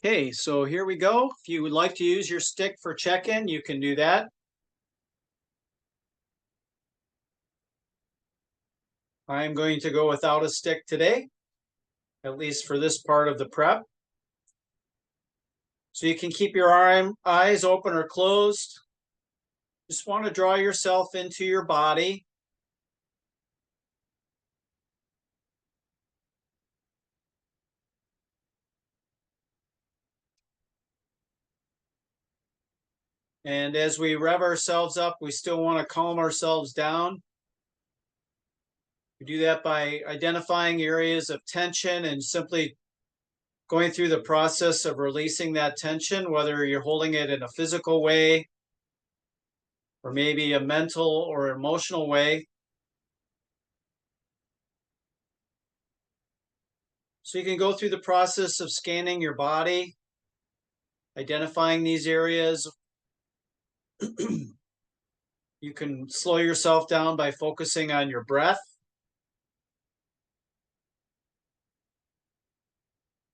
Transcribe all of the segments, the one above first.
Okay, so here we go. If you would like to use your stick for check-in, you can do that. I'm going to go without a stick today, at least for this part of the prep. So you can keep your eyes open or closed. Just want to draw yourself into your body. And as we rev ourselves up, we still want to calm ourselves down. We do that by identifying areas of tension and simply going through the process of releasing that tension, whether you're holding it in a physical way or maybe a mental or emotional way. So you can go through the process of scanning your body, identifying these areas. You can slow yourself down by focusing on your breath.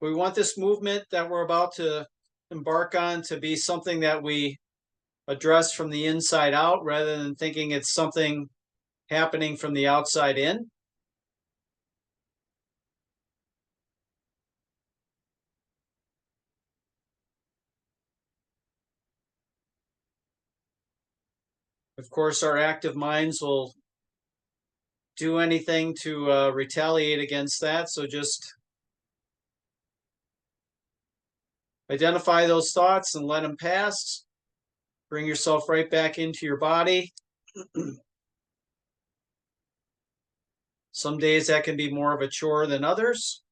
We want this movement that we're about to embark on to be something that we address from the inside out rather than thinking it's something happening from the outside in. Of course, our active minds will do anything to retaliate against that. So just identify those thoughts and let them pass. Bring yourself right back into your body. Some days that can be more of a chore than others.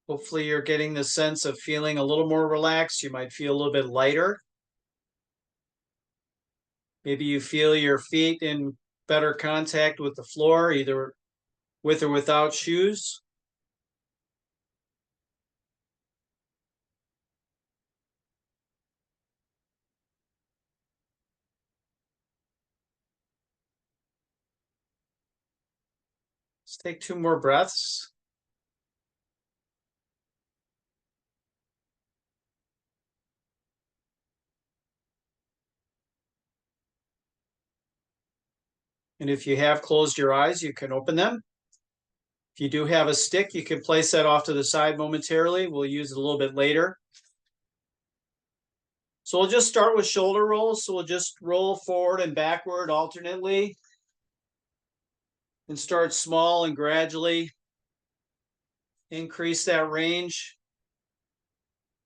Hopefully you're getting the sense of feeling a little more relaxed. You might feel a little bit lighter. Maybe you feel your feet in better contact with the floor, either with or without shoes. Let's take 2 more breaths. And if you have closed your eyes, you can open them. If you do have a stick, you can place that off to the side momentarily. We'll use it a little bit later. So we'll just start with shoulder rolls. So we'll just roll forward and backward alternately and start small and gradually increase that range.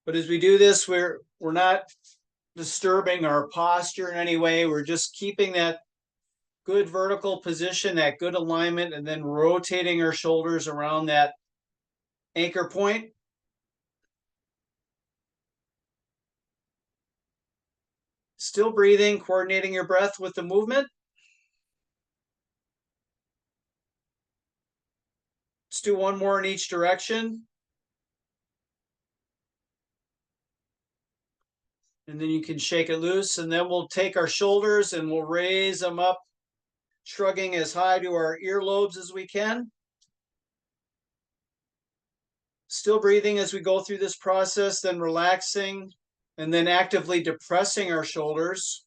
But as we do this, we're not disturbing our posture in any way. We're just keeping that good vertical position, that good alignment, and then rotating our shoulders around that anchor point. Still breathing, coordinating your breath with the movement. Let's do 1 more in each direction. And then you can shake it loose, and then we'll take our shoulders and we'll raise them up, shrugging as high to our earlobes as we can. Still breathing as we go through this process, then relaxing, and then actively depressing our shoulders.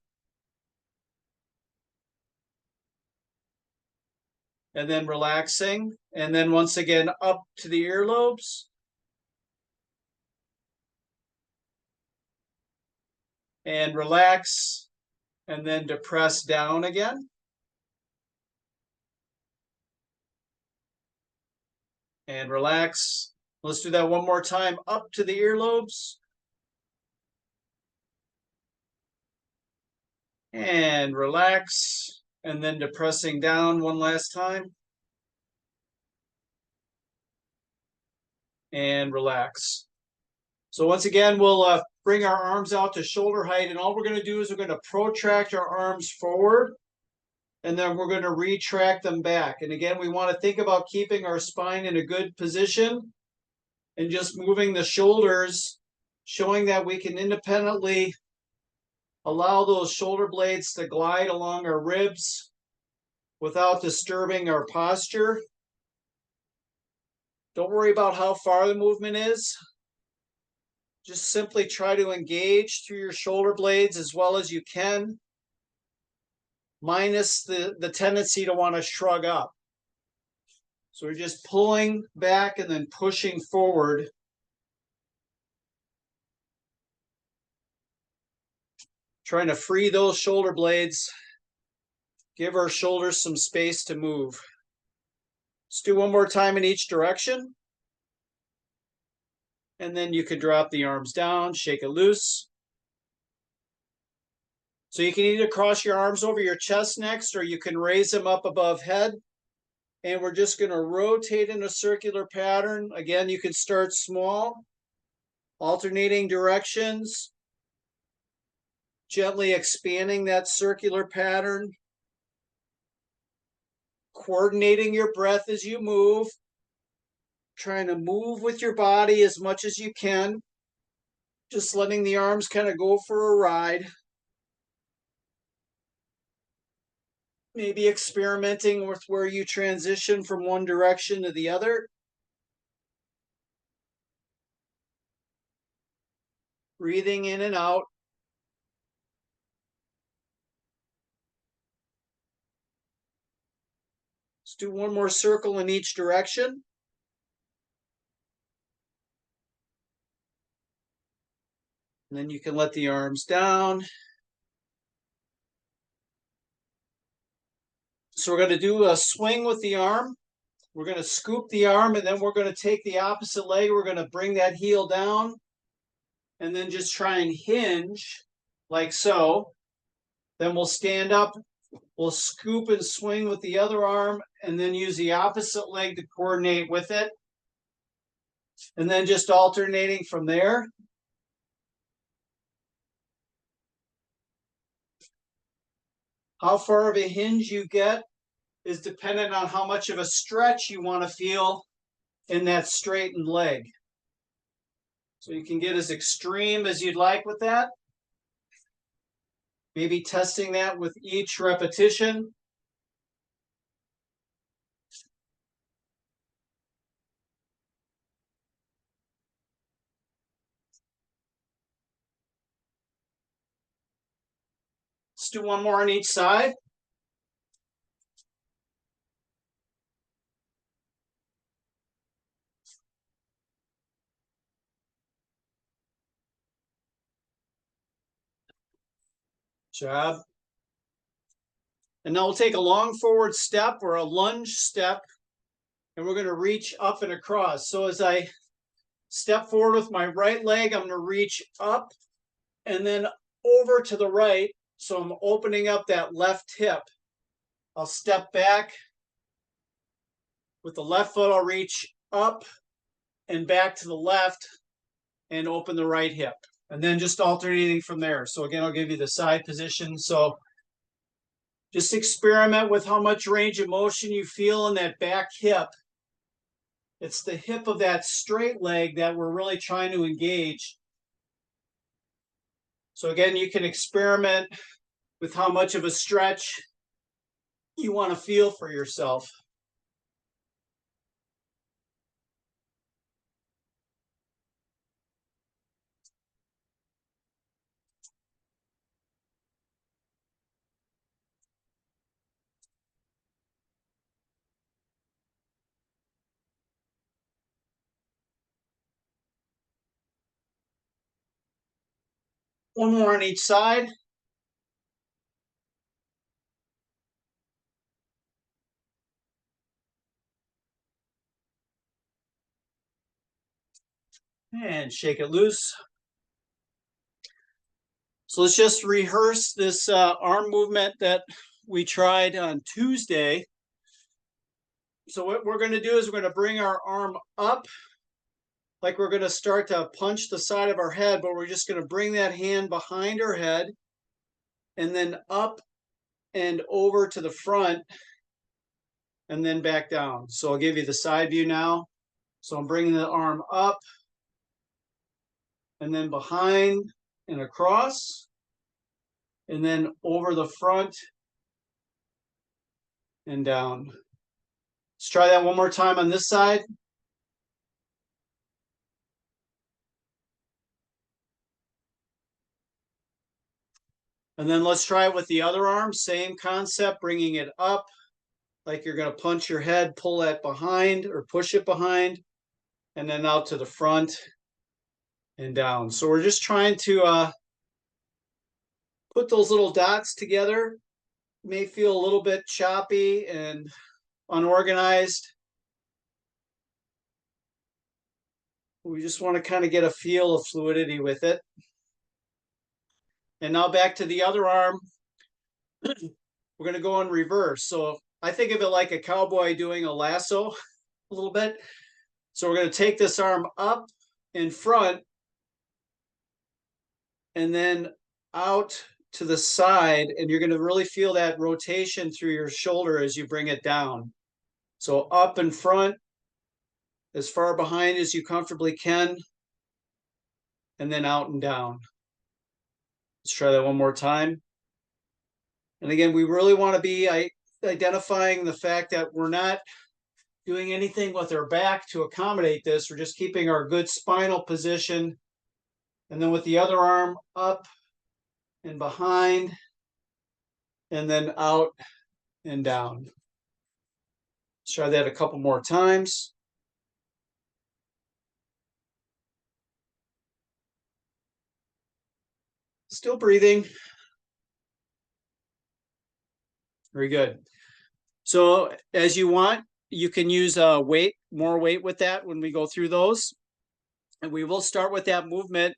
And then relaxing, and then once again up to the earlobes. And relax, and then depress down again. And relax. Let's do that one more time, up to the earlobes. And relax, and then depressing down one last time. And relax. So once again, we'll bring our arms out to shoulder height, and all we're going to do is we're going to protract our arms forward, and then we're going to retract them back. And again, we want to think about keeping our spine in a good position and just moving the shoulders, showing that we can independently allow those shoulder blades to glide along our ribs without disturbing our posture. Don't worry about how far the movement is. Just simply try to engage through your shoulder blades as well as you can, minus the tendency to want to shrug up. So we're just pulling back and then pushing forward. Trying to free those shoulder blades. Give our shoulders some space to move. Let's do one more time in each direction. And then you could drop the arms down, shake it loose. So you can either cross your arms over your chest next, or you can raise them up above head. And we're just going to rotate in a circular pattern. Again, you can start small, alternating directions, gently expanding that circular pattern, coordinating your breath as you move, trying to move with your body as much as you can, just letting the arms kind of go for a ride. Maybe experimenting with where you transition from one direction to the other. Breathing in and out. Let's do one more circle in each direction. And then you can let the arms down. So we're going to do a swing with the arm. We're going to scoop the arm, and then we're going to take the opposite leg. We're going to bring that heel down, and then just try and hinge like so. Then we'll stand up. We'll scoop and swing with the other arm, and then use the opposite leg to coordinate with it. And then just alternating from there. How far of a hinge you get is dependent on how much of a stretch you want to feel in that straightened leg. So you can get as extreme as you'd like with that. Maybe testing that with each repetition. Let's do one more on each side. Job. And now we'll take a long forward step or a lunge step, and we're going to reach up and across. So as I step forward with my right leg, I'm going to reach up and then over to the right. So I'm opening up that left hip. I'll step back. With the left foot, I'll reach up and back to the left and open the right hip. And then just alternating from there. So again, I'll give you the side position. So just experiment with how much range of motion you feel in that back hip. It's the hip of that straight leg that we're really trying to engage. So again, you can experiment with how much of a stretch you want to feel for yourself. One more on each side. And shake it loose. So let's just rehearse this arm movement that we tried on Tuesday. So what we're going to do is we're going to bring our arm up like we're going to start to punch the side of our head, but we're just going to bring that hand behind our head and then up and over to the front and then back down. So I'll give you the side view now. So I'm bringing the arm up and then behind and across and then over the front and down. Let's try that one more time on this side. And then let's try it with the other arm. Same concept, bringing it up like you're going to punch your head, pull that behind or push it behind, and then out to the front and down. So we're just trying to put those little dots together. May feel a little bit choppy and unorganized. We just want to kind of get a feel of fluidity with it. And now back to the other arm. We're going to go in reverse. So I think of it like a cowboy doing a lasso a little bit. So we're going to take this arm up in front and then out to the side, and you're going to really feel that rotation through your shoulder as you bring it down. So up in front, as far behind as you comfortably can, and then out and down. Let's try that one more time. And again, we really want to be identifying the fact that we're not doing anything with our back to accommodate this. We're just keeping our good spinal position. And then with the other arm up and behind, and then out and down. Let's try that a couple more times. Still breathing. Very good. So as you want, you can use weight, more weight with that when we go through those. And we will start with that movement,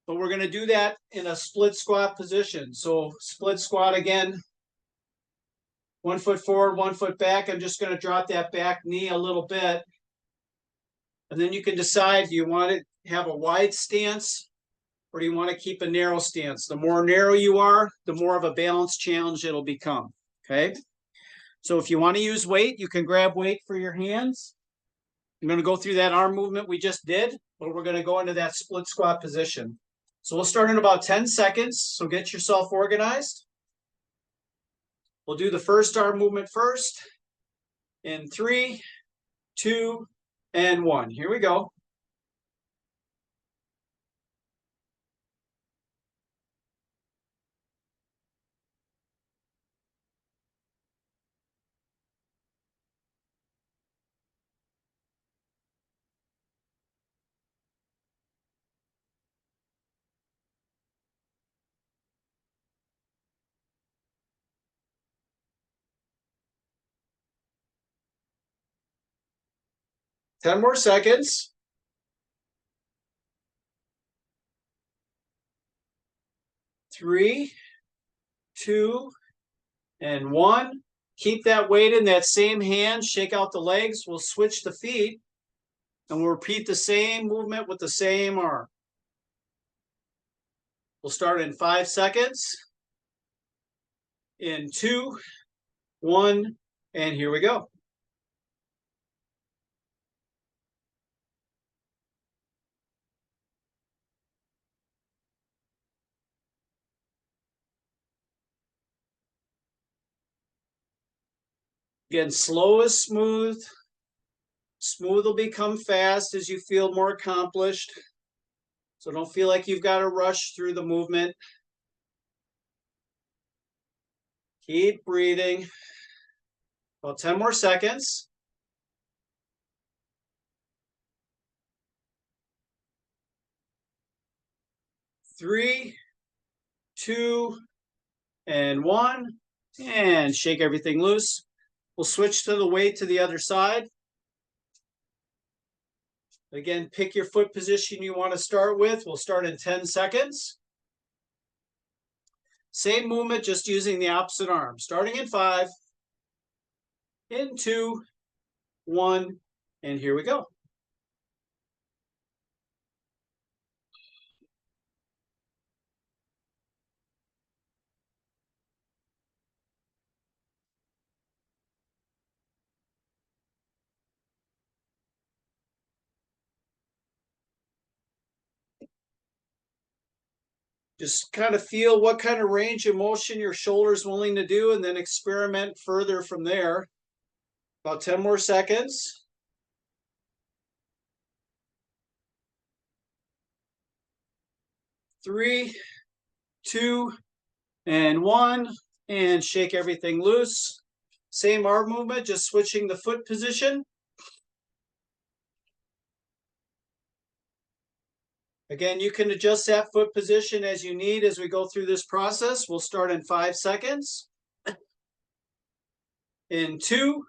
but we're going to do that in a split squat position. So split squat again, 1 foot forward, 1 foot back. I'm just going to drop that back knee a little bit. And then you can decide, do you want to have a wide stance or do you want to keep a narrow stance? The more narrow you are, the more of a balance challenge it'll become. Okay. So if you want to use weight, you can grab weight for your hands. I'm going to go through that arm movement we just did, but we're going to go into that split squat position. So we'll start in about 10 seconds. So get yourself organized. We'll do the first arm movement first in 3, 2, and 1. Here we go. Ten more seconds. 3, 2, and 1. Keep that weight in that same hand. Shake out the legs. We'll switch the feet, and we'll repeat the same movement with the same arm. We'll start in 5 seconds. In 2, 1, and here we go. Again, slow is smooth. Smooth will become fast as you feel more accomplished. So don't feel like you've got to rush through the movement. Keep breathing. About 10 more seconds. 3, 2, and 1. And shake everything loose. We'll switch to the weight to the other side. Again, pick your foot position you want to start with. We'll start in 10 seconds. Same movement, just using the opposite arm. Starting in 5, in 2, 1, and here we go. Just kind of feel what kind of range of motion your shoulder's willing to do, and then experiment further from there. About 10 more seconds. 3, 2, and 1. And shake everything loose. Same arm movement, just switching the foot position. Again, you can adjust that foot position as you need as we go through this process. We'll start in 5 seconds. In 2,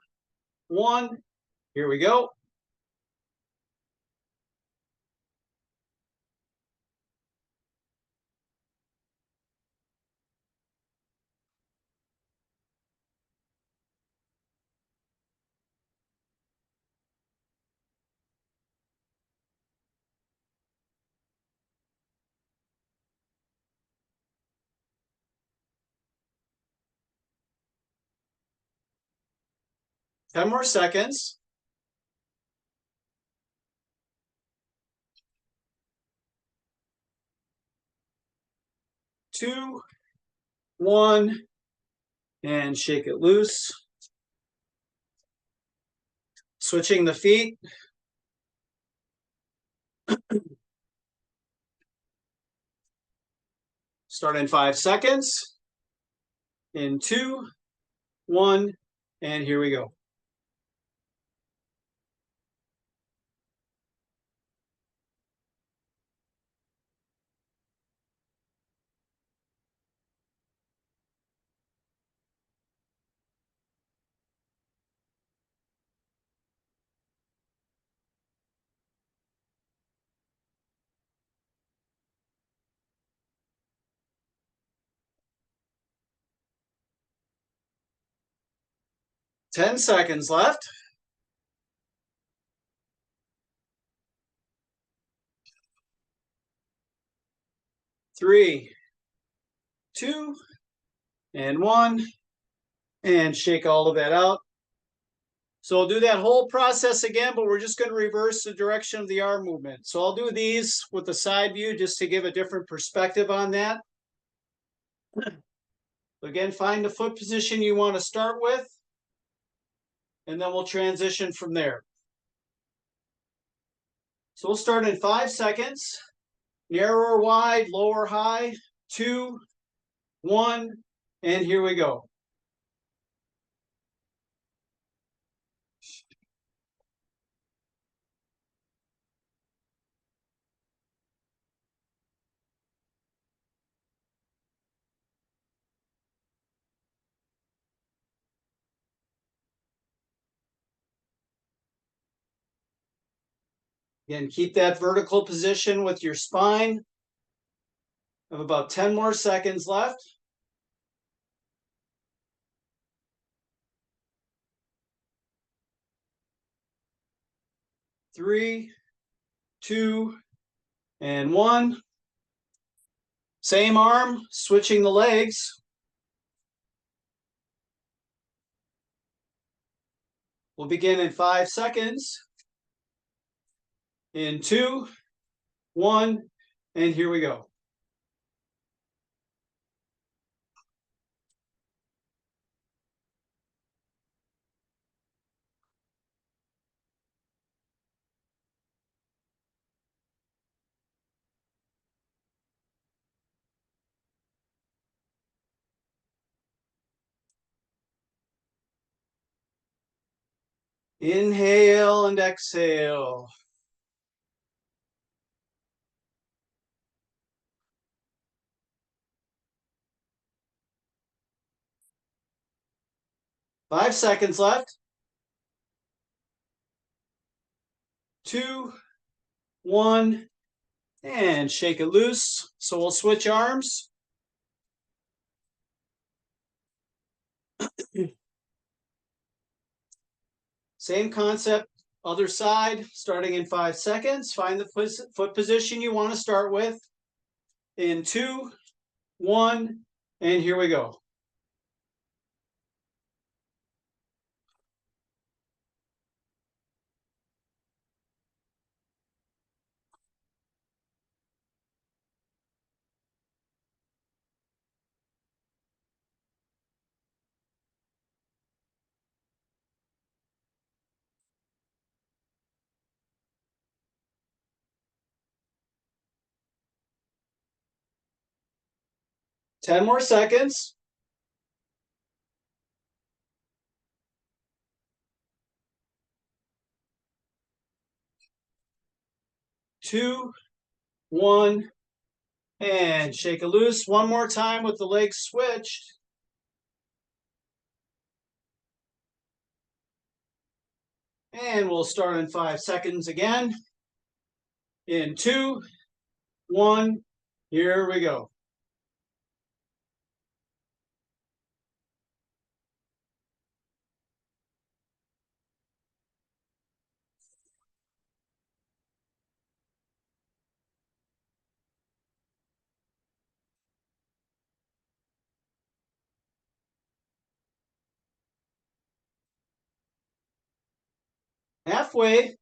1, here we go. Ten more seconds. 2, 1, and shake it loose. Switching the feet. Start in 5 seconds. In 2, 1, and here we go. Ten seconds left. 3, 2, and 1, and shake all of that out. So I'll do that whole process again, but we're just going to reverse the direction of the arm movement. So I'll do these with the side view just to give a different perspective on that. Again, find the foot position you want to start with, and then we'll transition from there. So we'll start in 5 seconds. Narrow or wide, low or high, 2, 1, and here we go. Again, keep that vertical position with your spine. Of about 10 more seconds left. 3, 2, and 1. Same arm, switching the legs. We'll begin in 5 seconds. In 2, 1, and here we go. Inhale and exhale. 5 seconds left. 2, 1, and shake it loose. So we'll switch arms. Same concept, other side, starting in 5 seconds. Find the foot position you want to start with. In 2, 1, and here we go. Ten more seconds. 2, 1, and shake it loose. One more time with the legs switched. And we'll start in 5 seconds again. In 2, 1, here we go. Halfway.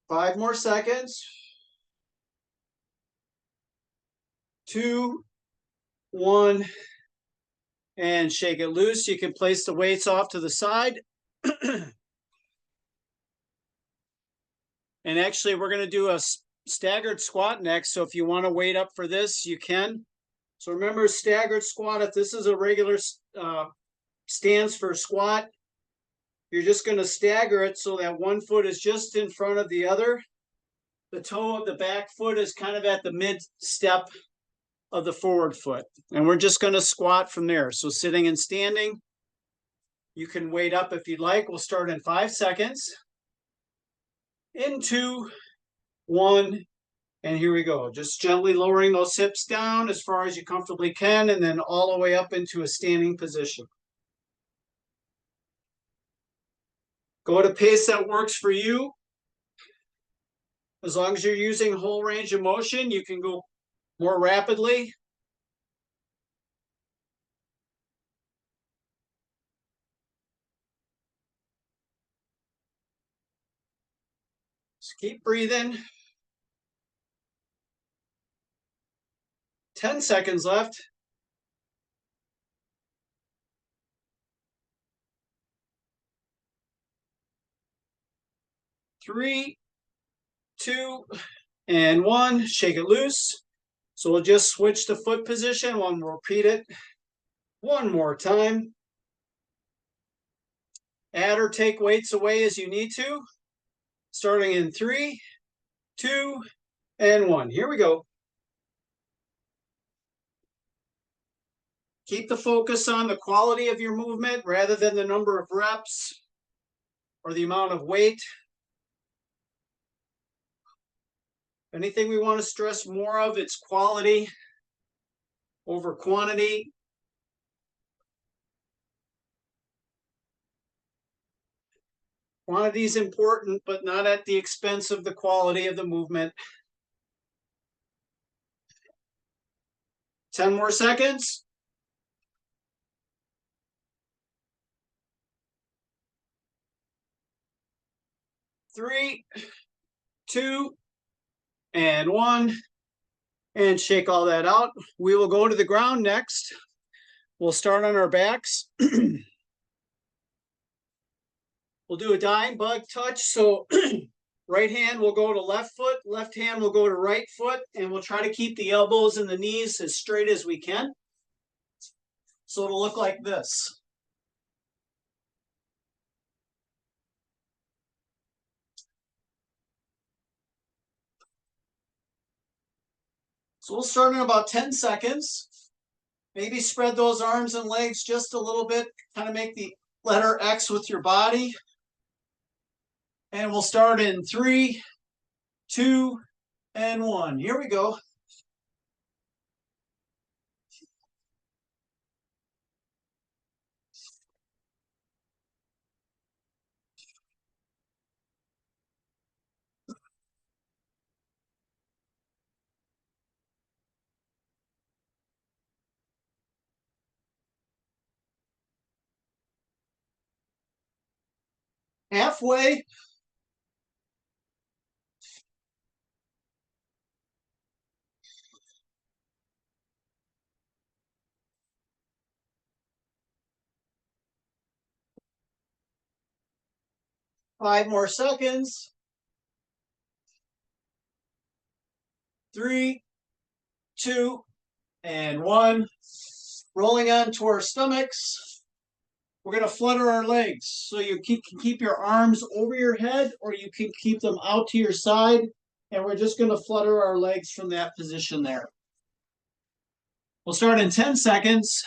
Five more seconds. 2, 1, and shake it loose. You can place the weights off to the side. And actually, we're going to do a staggered squat next. So if you want to weight up for this, you can. So remember, staggered squat, if this is a regular stance for squat, you're just going to stagger it so that one foot is just in front of the other. The toe of the back foot is kind of at the mid step of the forward foot. And we're just going to squat from there. So sitting and standing, you can weight up if you'd like. We'll start in 5 seconds. In 2, 1, and here we go. Just gently lowering those hips down as far as you comfortably can, and then all the way up into a standing position. Go at a pace that works for you. As long as you're using whole range of motion, you can go more rapidly. Just keep breathing. 10 seconds left. 3, 2, and 1. Shake it loose. So we'll just switch the foot position. We'll repeat it one more time. Add or take weights away as you need to. Starting in 3, 2, and 1. Here we go. Keep the focus on the quality of your movement rather than the number of reps or the amount of weight. Anything we want to stress more of, it's quality over quantity. Quantity is important, but not at the expense of the quality of the movement. 10 more seconds. 3, 2, and 1. And shake all that out. We will go to the ground next. We'll start on our backs. We'll do a dying bug touch. So right hand will go to left foot, left hand will go to right foot, and we'll try to keep the elbows and the knees as straight as we can. So it'll look like this. So we'll start in about 10 seconds. Maybe spread those arms and legs just a little bit, kind of make the letter X with your body. And we'll start in 3, 2, and 1. Here we go. Halfway. Five more seconds. 3, 2, and 1. Rolling onto our stomachs. We're going to flutter our legs. So you can keep your arms over your head, or you can keep them out to your side. And we're just going to flutter our legs from that position there. We'll start in 10 seconds.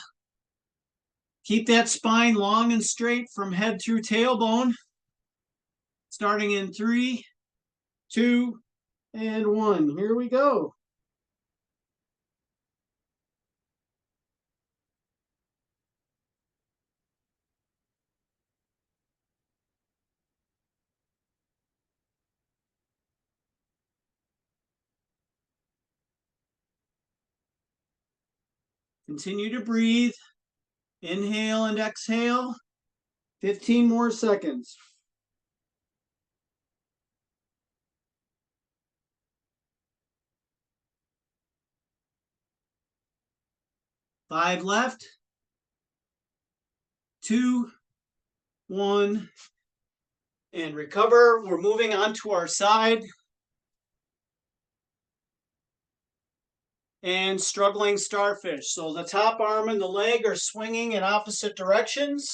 Keep that spine long and straight from head through tailbone. Starting in 3, 2, and 1. Here we go. Continue to breathe. Inhale and exhale. 15 more seconds. 5 left. 2, 1, and recover. We're moving on to our side. And struggling starfish. So the top arm and the leg are swinging in opposite directions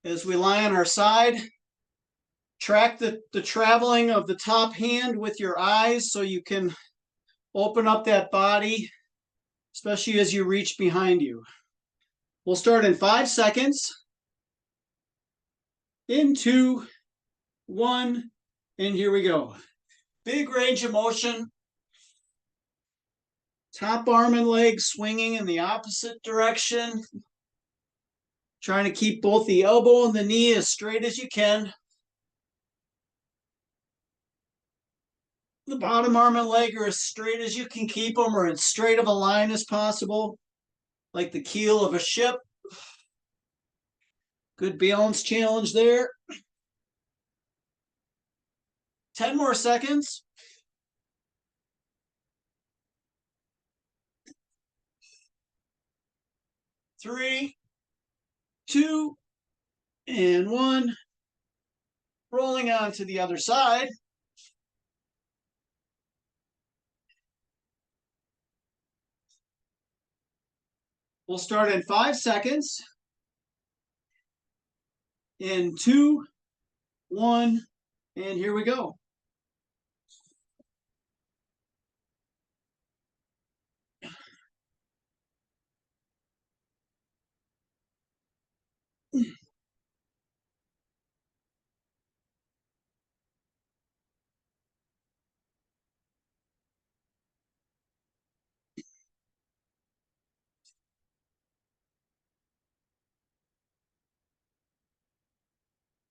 as we lie on our side. Track the traveling of the top hand with your eyes so you can open up that body, especially as you reach behind you. We'll start in 5 seconds. In 2, 1, and here we go. Big range of motion. Top arm and leg swinging in the opposite direction. Trying to keep both the elbow and the knee as straight as you can. The bottom arm and leg are as straight as you can keep them, or as straight of a line as possible, like the keel of a ship. Good balance challenge there. 10 more seconds. 3, 2, and 1. Rolling on to the other side. We'll start in 5 seconds. In 2, 1, and here we go.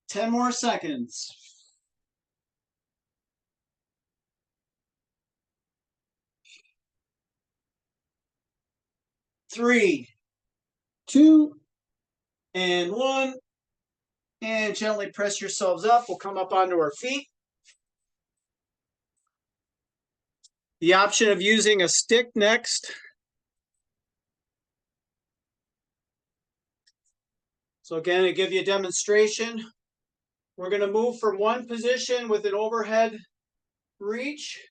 Ten more seconds. 3, 2, and 1. And gently press yourselves up. We'll come up onto our feet. The option of using a stick next. So again, to give you a demonstration, we're going to move from one position with an overhead reach.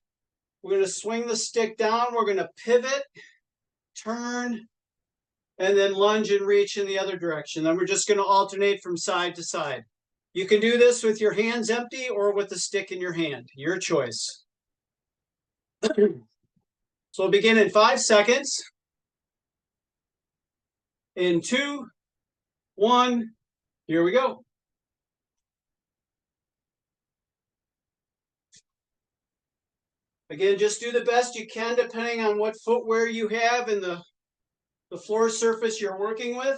We're going to swing the stick down. We're going to pivot, turn, and then lunge and reach in the other direction. Then we're just going to alternate from side to side. You can do this with your hands empty or with the stick in your hand. Your choice. So So we'll begin in 5 seconds. In 2, 1, here we go. Again, just do the best you can depending on what footwear you have and the floor surface you're working with.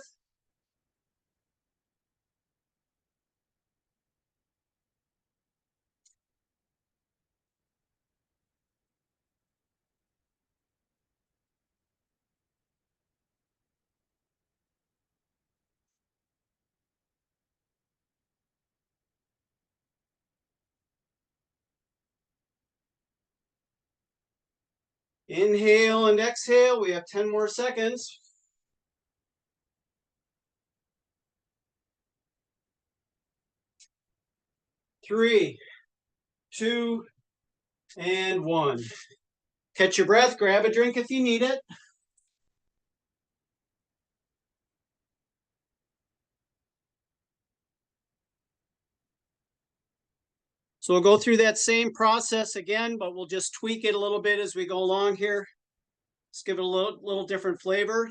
Inhale and exhale. We have 10 more seconds. 3, 2, and 1. Catch your breath, grab a drink if you need it. So we'll go through that same process again, but we'll just tweak it a little bit as we go along here. Let's give it a little different flavor.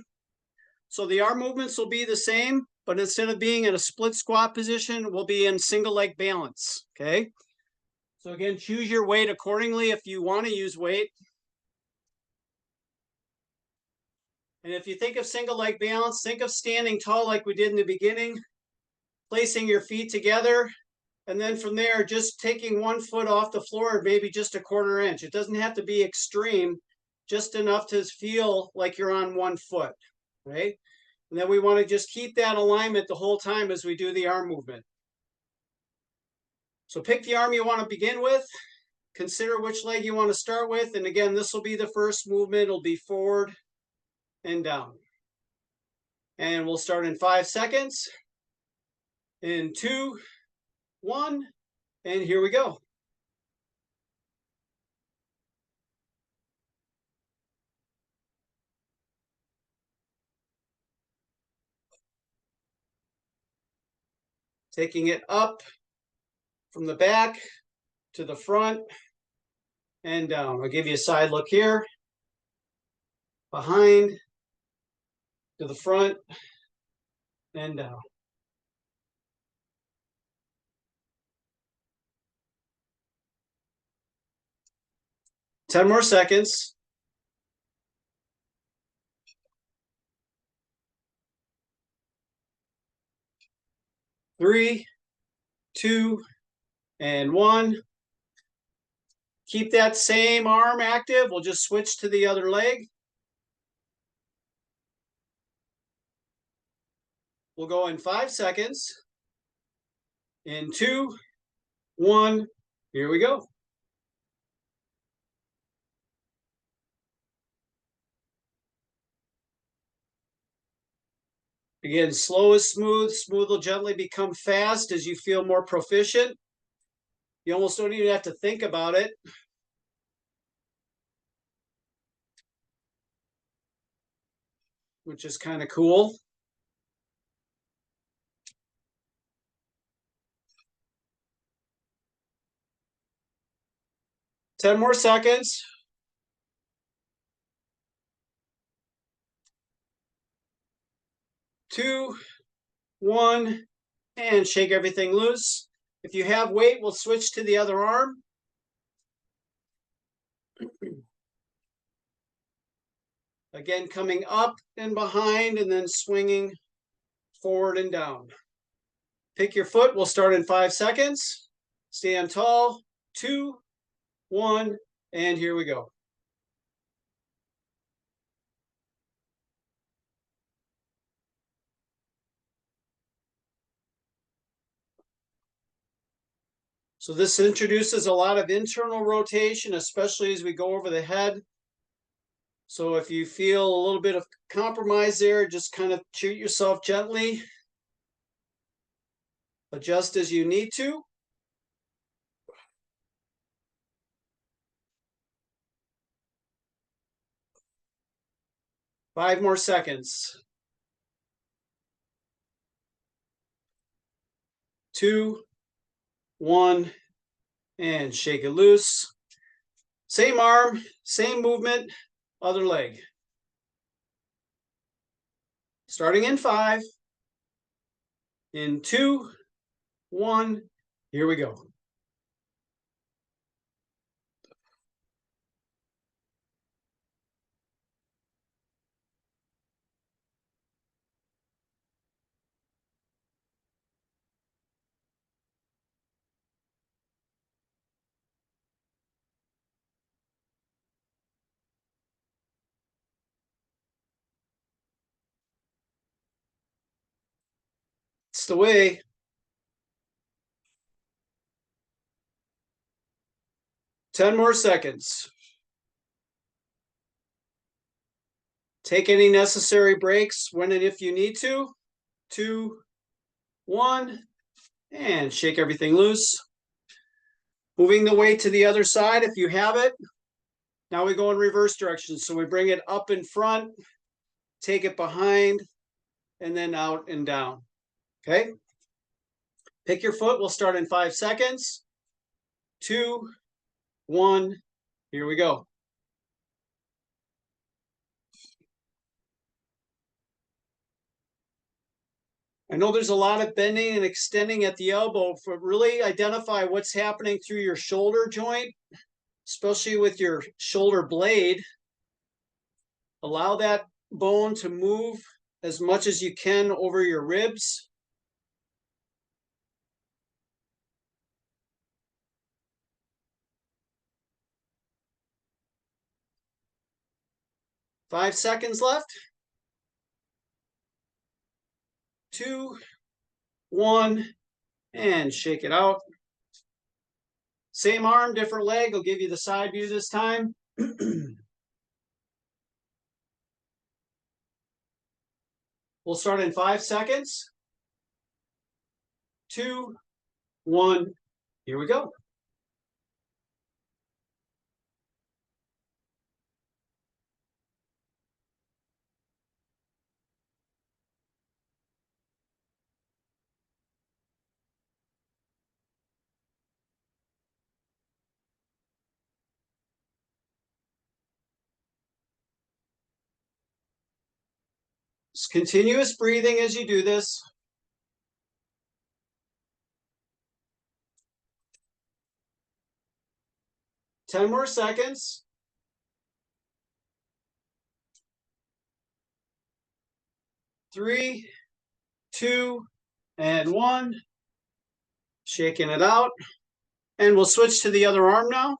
So the arm movements will be the same, but instead of being in a split squat position, we'll be in single leg balance, okay? So again, choose your weight accordingly if you want to use weight. And if you think of single leg balance, think of standing tall like we did in the beginning, placing your feet together, and then from there, just taking 1 foot off the floor, maybe just a 1/4 inch. It doesn't have to be extreme, just enough to feel like you're on 1 foot, right? And then we want to just keep that alignment the whole time as we do the arm movement. So pick the arm you want to begin with. Consider which leg you want to start with. And again, this will be the first movement. It'll be forward and down. And we'll start in 5 seconds. In 2, 1, and here we go. Taking it up from the back to the front and down. I'll give you a side look here. Behind to the front and down. Ten more seconds. 3, 2, and 1. Keep that same arm active. We'll just switch to the other leg. We'll go in 5 seconds. In 2, 1, here we go. Again, slow is smooth. Smooth will gently become fast as you feel more proficient. You almost don't even have to think about it. Which is kind of cool. Ten more seconds. 2, 1, and shake everything loose. If you have weight, we'll switch to the other arm. Again, coming up and behind and then swinging forward and down. Pick your foot. We'll start in 5 seconds. Stand tall. 2, 1, and here we go. So this introduces a lot of internal rotation, especially as we go over the head. So if you feel a little bit of compromise there, just kind of treat yourself gently. Adjust as you need to. Five more seconds. 2, 1, and shake it loose. Same arm, same movement. other leg. Starting in 5, in 2, 1, here we go. It's the way. Ten more seconds. Take any necessary breaks when and if you need to. 2, 1, and shake everything loose. Moving the weight to the other side if you have it. Now we go in reverse direction. So we bring it up in front, take it behind, and then out and down. Okay? Pick your foot. We'll start in 5 seconds. 2, 1, here we go. I know there's a lot of bending and extending at the elbow, but really identify what's happening through your shoulder joint, especially with your shoulder blade. Allow that bone to move as much as you can over your ribs. Five seconds left. 2, 1, and shake it out. Same arm, different leg. I'll give you the side view this time. We'll start in 5 seconds. 2, 1, here we go. It's continuous breathing as you do this. Ten more seconds. 3, 2, and 1. Shaking it out. And we'll switch to the other arm now.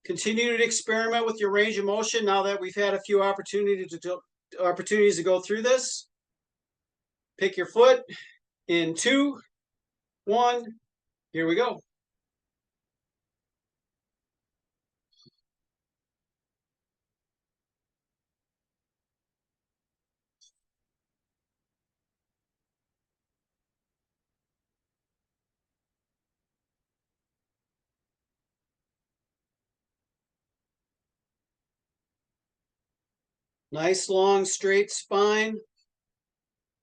Continue to experiment with your range of motion now that we've had a few opportunities to go through this. Pick your foot in 2, 1. Here we go. Nice, long, straight spine.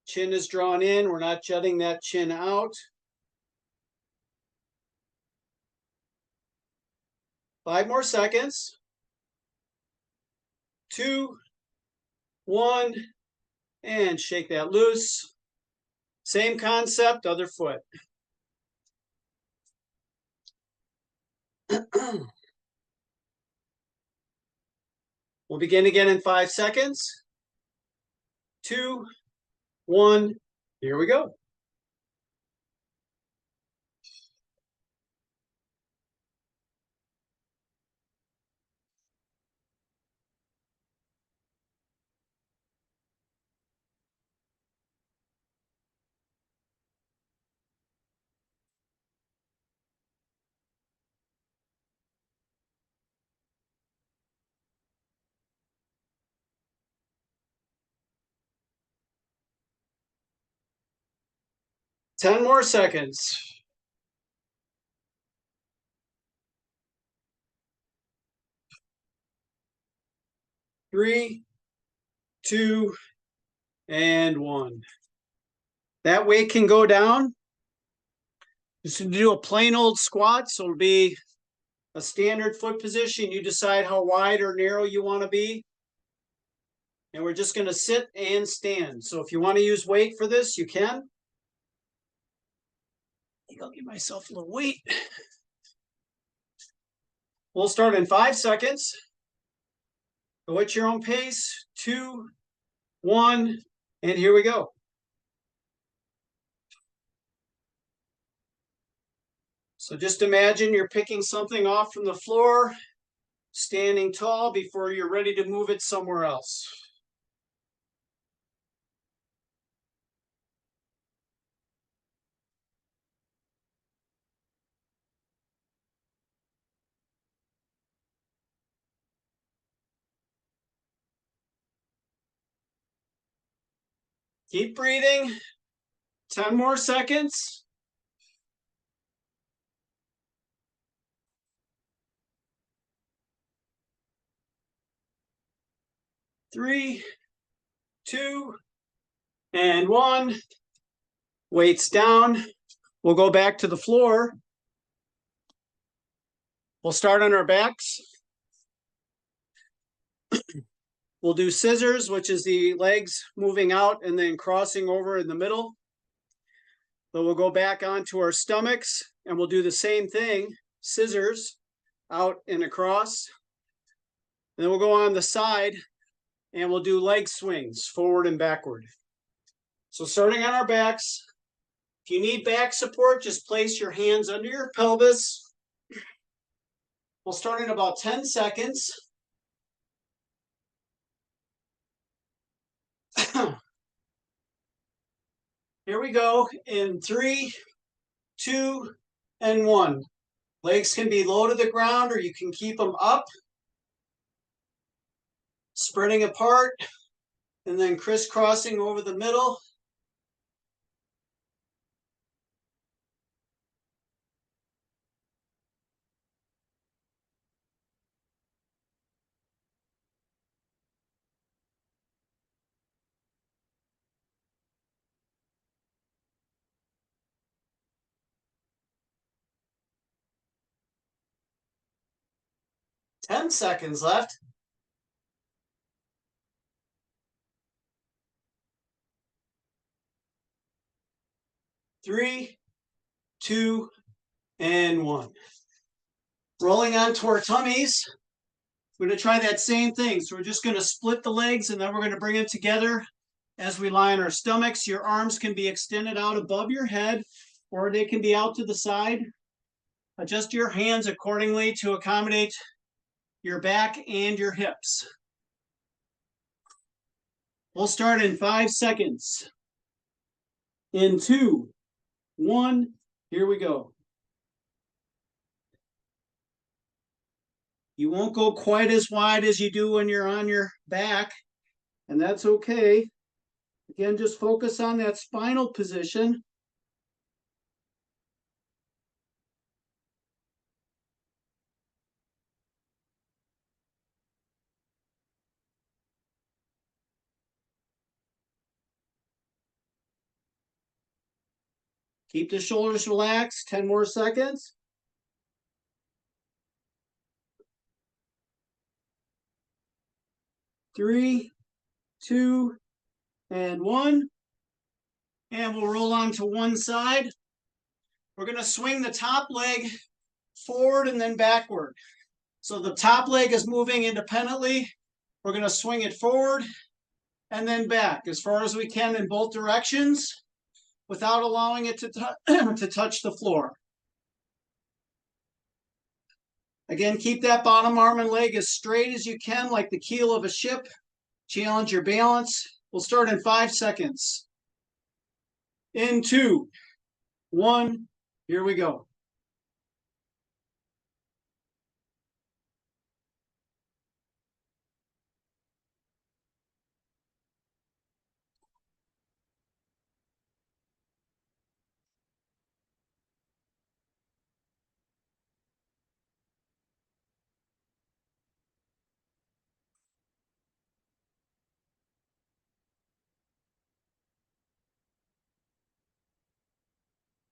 Chin is drawn in. We're not jutting that chin out. 5 more seconds. 2, 1, and shake that loose. Same concept, other foot. We'll begin again in 5 seconds. 2, 1, here we go. Ten more seconds. 3, 2, and 1. That weight can go down. Just to do a plain old squat, so it'll be a standard foot position. You decide how wide or narrow you want to be. And we're just going to sit and stand. So if you want to use weight for this, you can. I think I'll give myself a little weight. We'll start in 5 seconds. Go at your own pace. 2, 1, and here we go. So just imagine you're picking something off from the floor, standing tall before you're ready to move it somewhere else. Keep breathing. 10 more seconds. 3, 2, and 1. Weights down. We'll go back to the floor. We'll start on our backs. We'll do scissors, which is the legs moving out and then crossing over in the middle. Then we'll go back onto our stomachs and we'll do the same thing, scissors out and across. And then we'll go on the side and we'll do leg swings forward and backward. So starting on our backs, if you need back support, just place your hands under your pelvis. We'll start in about 10 seconds. Here we go in 3, 2, and 1. Legs can be low to the ground or you can keep them up. Spreading apart and then crisscrossing over the middle. Ten seconds left. 3, 2, and 1. Rolling onto our tummies. We're going to try that same thing. So we're just going to split the legs and then we're going to bring them together as we lie on our stomachs. Your arms can be extended out above your head or they can be out to the side. Adjust your hands accordingly to accommodate your back and your hips. We'll start in 5 seconds. In 2, 1, here we go. You won't go quite as wide as you do when you're on your back, and that's okay. Again, just focus on that spinal position. Keep the shoulders relaxed. 10 more seconds. 3, 2, and 1. And we'll roll on to one side. We're going to swing the top leg forward and then backward. So the top leg is moving independently. We're going to swing it forward and then back as far as we can in both directions without allowing it to, to touch the floor. Again, keep that bottom arm and leg as straight as you can, like the keel of a ship. Challenge your balance. We'll start in 5 seconds. In 2, 1, here we go.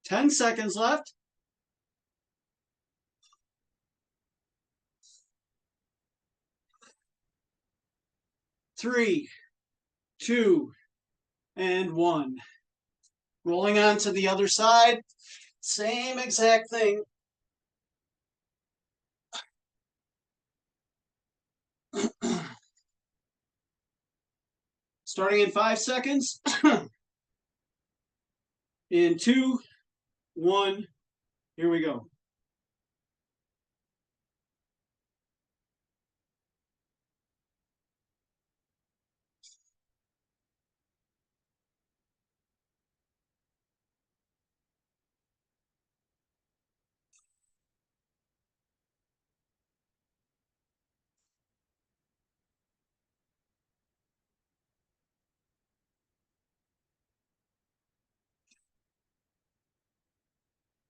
Ten seconds left. 3, 2, and 1. Rolling on to the other side. Same exact thing. Starting in 5 seconds. In 2, 1, here we go.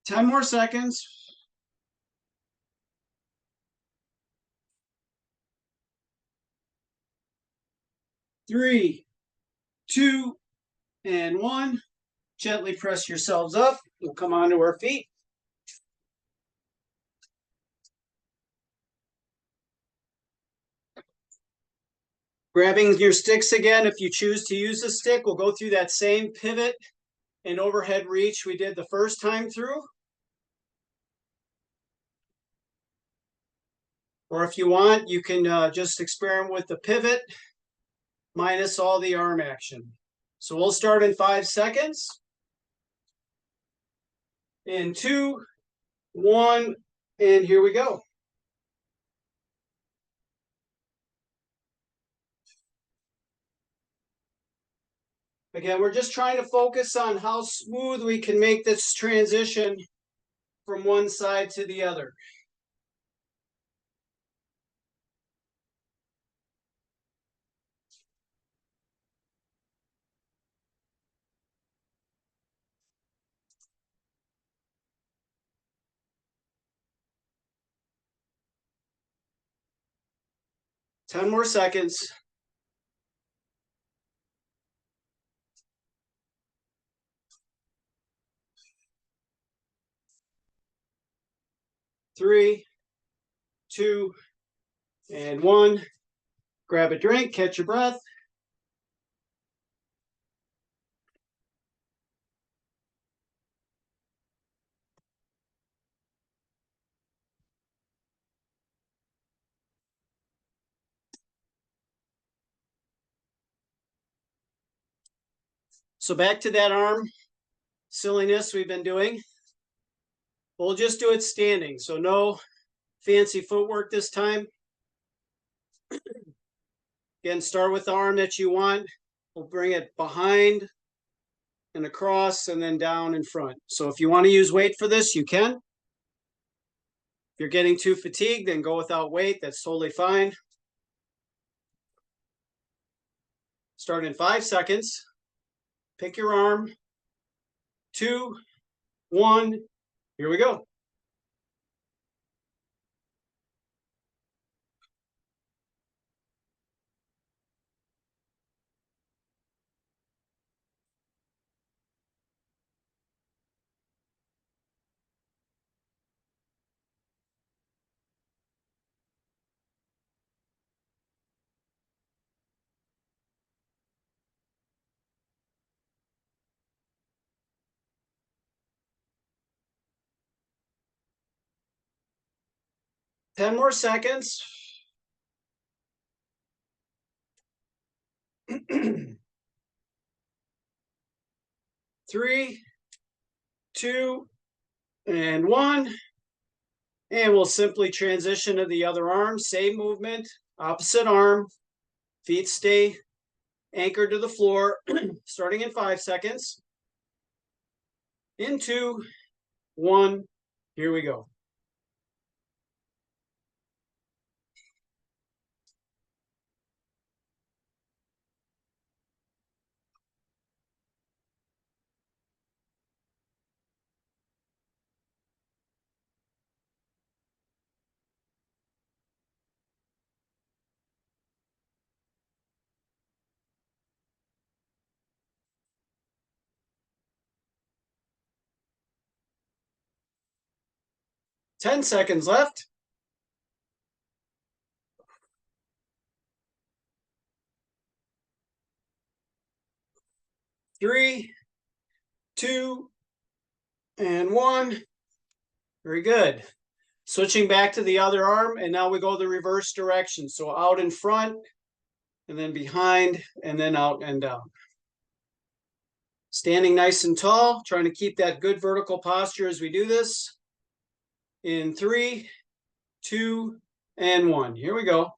Ten more seconds. 3, 2, and 1. Gently press yourselves up. We'll come onto our feet. Grabbing your sticks again, if you choose to use a stick, we'll go through that same pivot and overhead reach we did the first time through. Or if you want, you can just experiment with the pivot minus all the arm action. So we'll start in 5 seconds. In 2, 1, and here we go. Again, we're just trying to focus on how smooth we can make this transition from one side to the other. Ten more seconds. 3, 2, and 1. Grab a drink, catch your breath. So back to that arm silliness we've been doing. We'll just do it standing, so no fancy footwork this time. Again, start with the arm that you want. We'll bring it behind and across and then down in front. So if you want to use weight for this, you can. If you're getting too fatigued, then go without weight. That's totally fine. Start in 5 seconds. Pick your arm. 2, 1. Here we go. Ten more seconds. 3, 2, and 1. And we'll simply transition to the other arm. Same movement, opposite arm. Feet stay anchored to the floor, starting in 5 seconds. In 2, 1. Here we go. Ten seconds left. 3, 2, and 1. Very good. Switching back to the other arm, and now we go the reverse direction. So out in front, and then behind, and then out and down. Standing nice and tall, trying to keep that good vertical posture as we do this. In 3, 2, and 1. Here we go.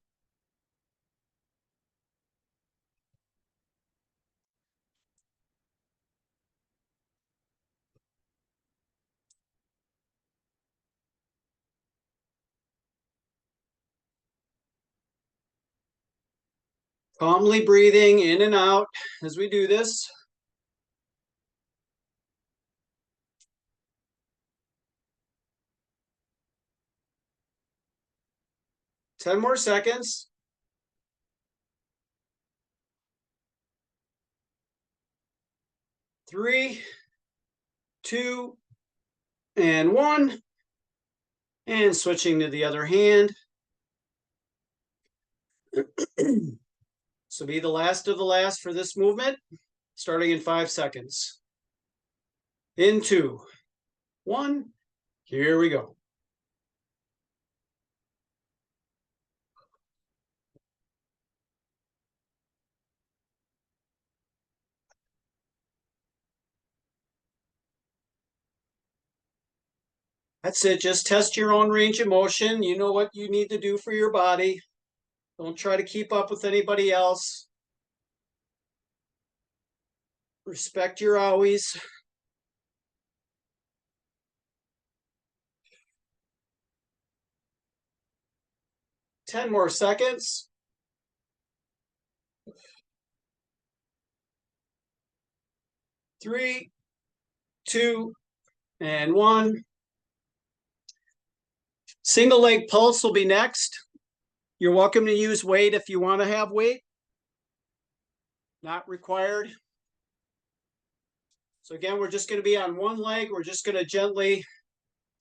Calmly breathing in and out as we do this. Ten more seconds. 3, 2, and 1. And switching to the other hand. So be the last of the last for this movement, starting in 5 seconds. In 2, 1, here we go. That's it. Just test your own range of motion. You know what you need to do for your body. Don't try to keep up with anybody else. Respect your owies. Ten more seconds. 3, 2, and 1. Single leg pulse will be next. You're welcome to use weight if you want to have weight. Not required. So again, we're just going to be on one leg. We're just going to gently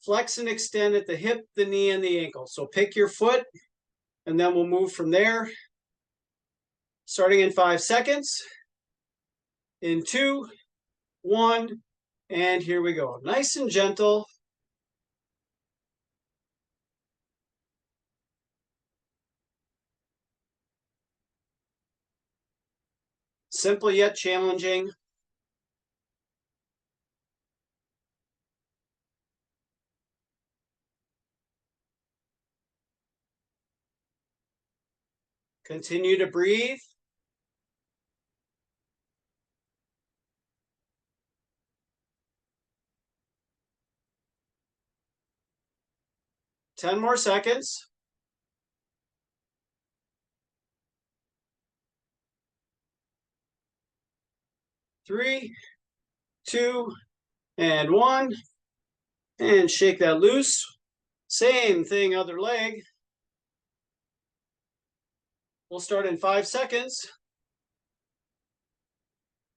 flex and extend at the hip, the knee, and the ankle. So pick your foot, and then we'll move from there. Starting in 5 seconds. In 2, 1, and here we go. Nice and gentle. Simple yet challenging. Continue to breathe. Ten more seconds. 3, 2, and 1. And shake that loose. Same thing, other leg. We'll start in 5 seconds.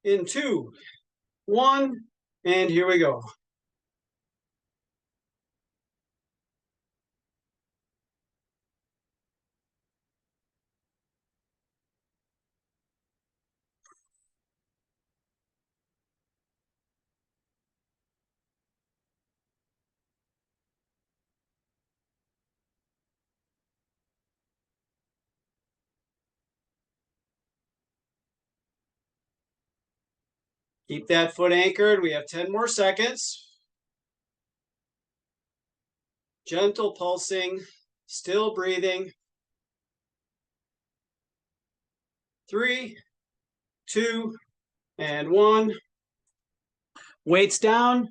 In 2, 1, and here we go. Keep that foot anchored. We have 10 more seconds. Gentle pulsing, still breathing. 3, 2, and 1. Weights down.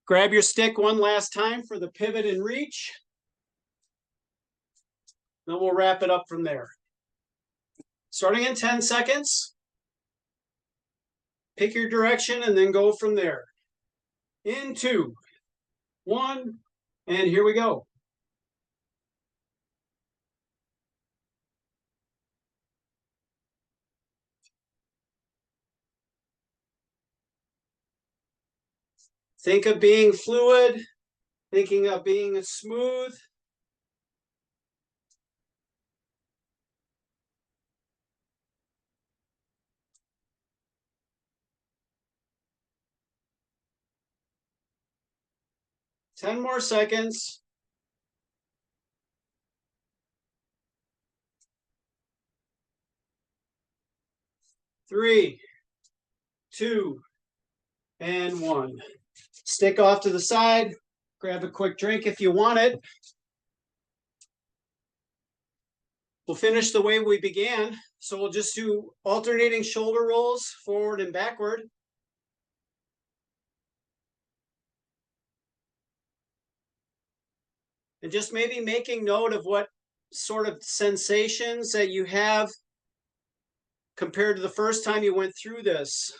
Grab your stick one last time for the pivot and reach. Then we'll wrap it up from there. Starting in 10 seconds. Pick your direction and then go from there. In 2, 1, and here we go. Think of being fluid, thinking of being smooth. 10 more seconds. 3, 2, and 1. Stick off to the side. Grab a quick drink if you want it. We'll finish the way we began. So we'll just do alternating shoulder rolls forward and backward. And just maybe making note of what sort of sensations that you have compared to the first time you went through this.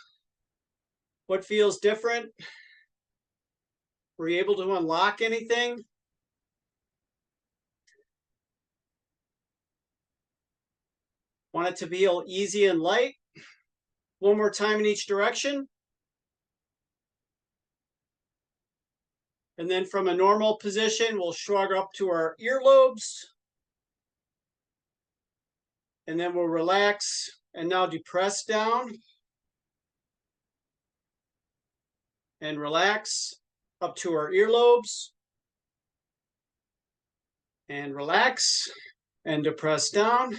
What feels different? Were you able to unlock anything? Want it to feel easy and light? One more time in each direction. And then from a normal position, we'll shrug up to our earlobes. And then we'll relax and now depress down. And relax up to our earlobes. And relax and depress down.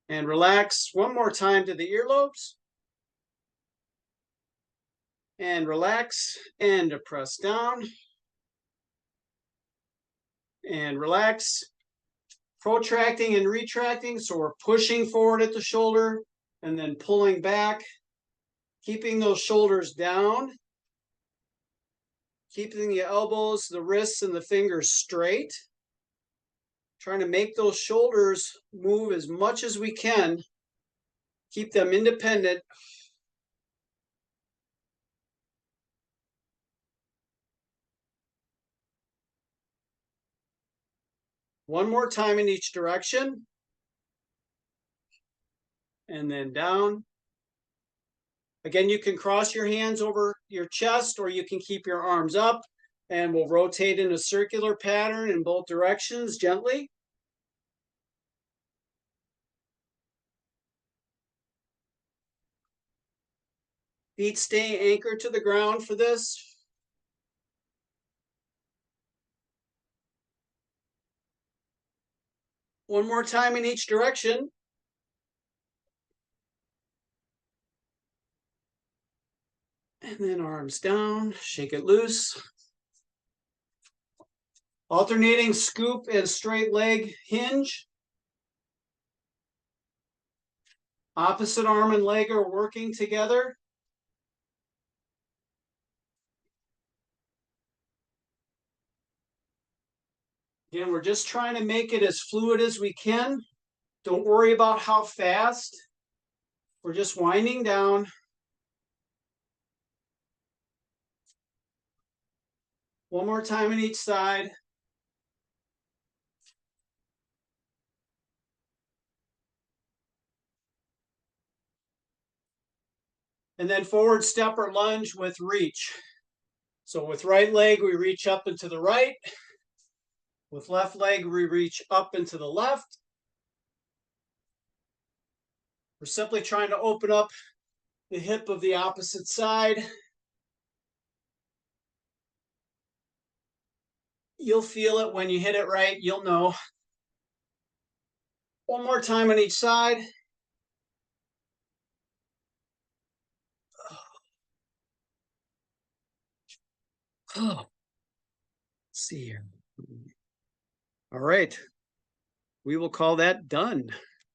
And relax one more time to the earlobes. And relax and depress down. And relax. Protracting and retracting, so we're pushing forward at the shoulder and then pulling back. Keeping those shoulders down. Keeping the elbows, the wrists, and the fingers straight. Trying to make those shoulders move as much as we can. Keep them independent. One more time in each direction. And then down. Again, you can cross your hands over your chest or you can keep your arms up, and we'll rotate in a circular pattern in both directions gently. Feet stay anchored to the ground for this. One more time in each direction. And then arms down, shake it loose. Alternating scoop and straight leg hinge. Opposite arm and leg are working together. Again, we're just trying to make it as fluid as we can. Don't worry about how fast. We're just winding down. One more time on each side. And then forward step or lunge with reach. So with right leg, we reach up and to the right. With left leg, we reach up and to the left. We're simply trying to open up the hip of the opposite side. You'll feel it when you hit it right, you'll know. One more time on each side. Let's see here. All right. We will call that done.